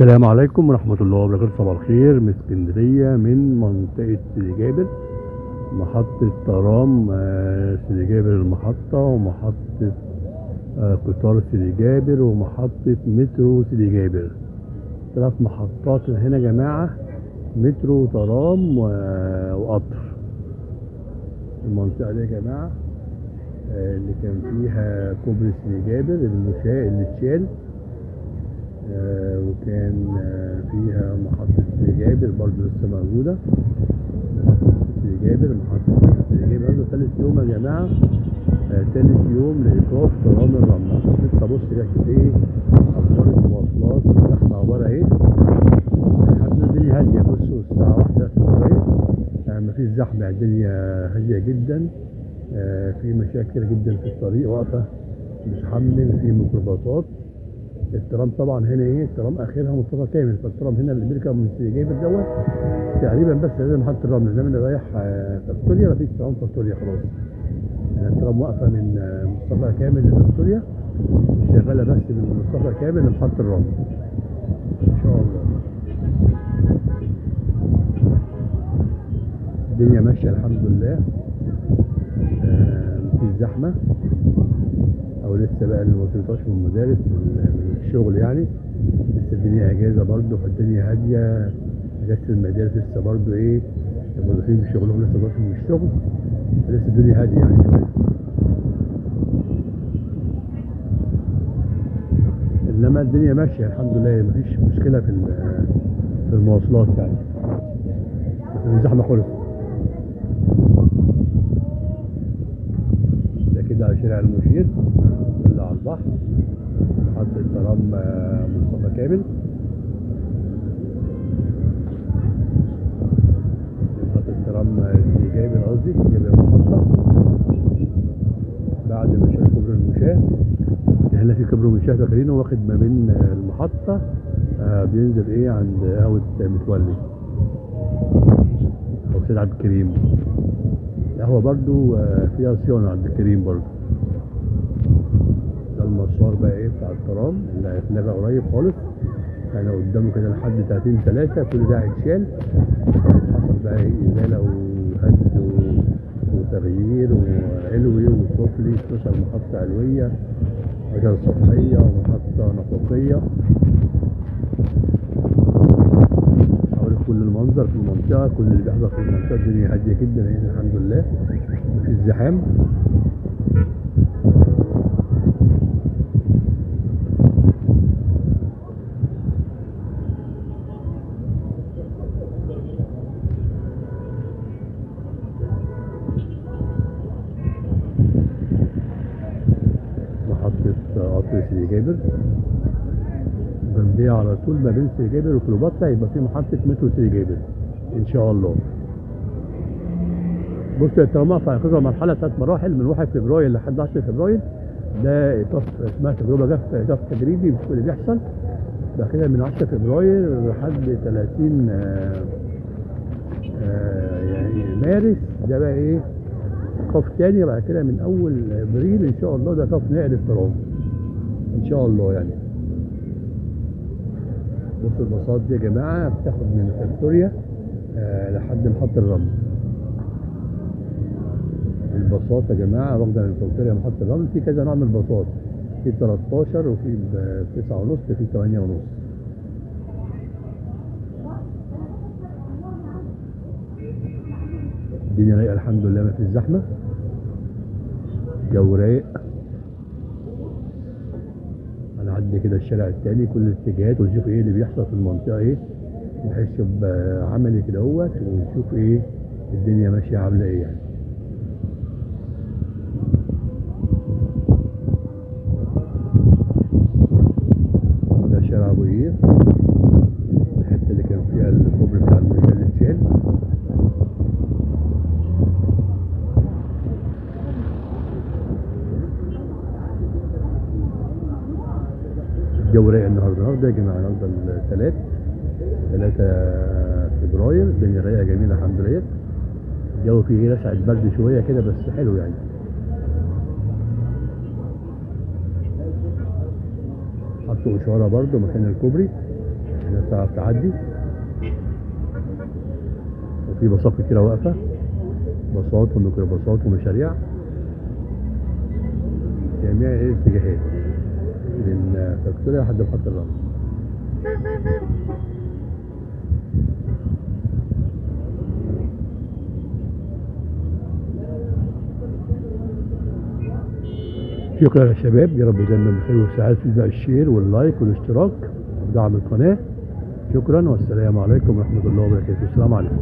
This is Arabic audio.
السلام عليكم ورحمة الله وبركاته. صباح الخير من اسكندرية، من منطقة سيدي جابر، محطة ترام سيدي جابر المحطة، ومحطة قطار سيدي جابر، ومحطة مترو سيدي جابر. 3 محطات هنا يا جماعة، مترو وترام وقطر. المنطقة دي يا جماعة اللي كان فيها كوبري سيدي جابر اللي اتشال، وكان فيها محطة سيدي جابر برضه لسه موجودة. محطة سيدي جابر برضه تالت يوم يا جماعة، تالت يوم لإيقاف ترام الرمل. لسه بص كده ايه أخبار المواصلات، زحمة عبارة ايه. لحد الدنيا هادية، بصوا الساعة 1 شوية، مفيش زحمة، الدنيا هادية جدا. في مشاكل جدا في الطريق، واقفة متحمل في ميكروباصات. الترام طبعا هنا ايه، الترام اخرها مصطفى كامل، فالترام هنا اللي بيركب من سيدي جابر دوت تقريبا بس لازم محطة الرمل، انما اللي رايح فاكتوريا مفيش ترام فاكتوريا خلاص. يعني الترام واقفة من مصطفى كامل لفاكتوريا، شغالة بس من مصطفى كامل لمحطة الرمل ان شاء الله. الدنيا ماشية الحمد لله، مفيش زحمة، او لسه بقى اللي ما وصلتهاش من المدارس من الشغل يعني، لسه الدنيا اجازه برضه، فالدنيا هاديه. اجازه المدارس لسه برضه ايه، الموظفين في شغلهم لسه واصلين من الشغل، فلسه الدنيا هاديه يعني شويه. انما الدنيا ماشيه الحمد لله، مفيش مشكله في المواصلات يعني، مفيش زحمه خالص. ده كده على شارع المشير اللي على البحر، محطة ترام مصطفى كامل. محطة ترام سيدي جابر، قصدي سيدي جابر المحطة، بعد ما شال كوبري المشاة. هنا في كوبري المشاة فاكرينه، واخد ما بين المحطة بينزل ايه عند قهوة متولي أو سيد عبد الكريم. القهوة برضو فيها صيانة عبد الكريم برضو. ده المسار بقى ايه بتاع الترام اللي هيتلغى قريب خالص، يعني قدامه كده لحد 30/3 كل ده هيتشال. حصل بقى ايه ازاله وهد وتغيير وعلوي وسفلي، 12 محطه علويه، مجال سطحيه ومحطه نفقيه. حوالي كل المنظر في المنطقه، كل اللي بيحصل في المنطقه، الدنيا هاديه جدا هنا الحمد لله، مفيش زحام. محطة قطر سيدي جابر، جنبيها على طول ما بين سيدي جابر وكليوباترا يبقى في محطة مترو سيدي جابر إن شاء الله. بص الترام واقف على كذا مرحلة، 3 مراحل، من 1 فبراير لحد 10 فبراير. ده إيقاف اسمها تجربة جف تجريبي، بيشوف اللي بيحصل. بعد كده من 10 فبراير لحد 30 يعني مارس، ده بقى إيه إيقاف تاني. بعد كده من أول أبريل إن شاء الله ده إيقاف نقل الترام إن شاء الله يعني. بصوا الباصات دي يا جماعة بتاخد من فيكتوريا لحد محطة الرمل. الباصات يا جماعة واخدة من فيكتوريا محطة الرمل. في كذا نوع من الباصات، في 13 وفي 9.5 وفي 8.5. الدنيا رايقة الحمد لله، ما فيش زحمة، جو رايق. هنعدي كده الشارع التاني كل الاتجاهات ونشوف ايه اللي بيحصل في المنطقة ايه، نحس بعملي كده اهوت، ونشوف ايه الدنيا ماشية عاملة ايه يعني. ده شارع ابو قير، الحتة اللي كان فيها الكوبري بتاع المشاة اللي اتشال. الجو رايق النهارده يا جماعة، النهارده الثلاث 3 فبراير، الدنيا رايقة جميلة الحمد لله. الجو فيه لسعة برد شوية كده بس حلو يعني. حطوا إشارة برضو مكان الكوبري، احنا تعرف تعدي. وفي باصات كتيرة واقفة، باصات وميكروباصات ومشاريع جميع الاتجاهات من فيكتوريا لحد محطة الرمل. شكرا يا شباب، يا رب دايما بخير وسعادة في الشير واللايك والاشتراك ودعم القناة. شكرا والسلام عليكم ورحمة الله وبركاته. السلام عليكم.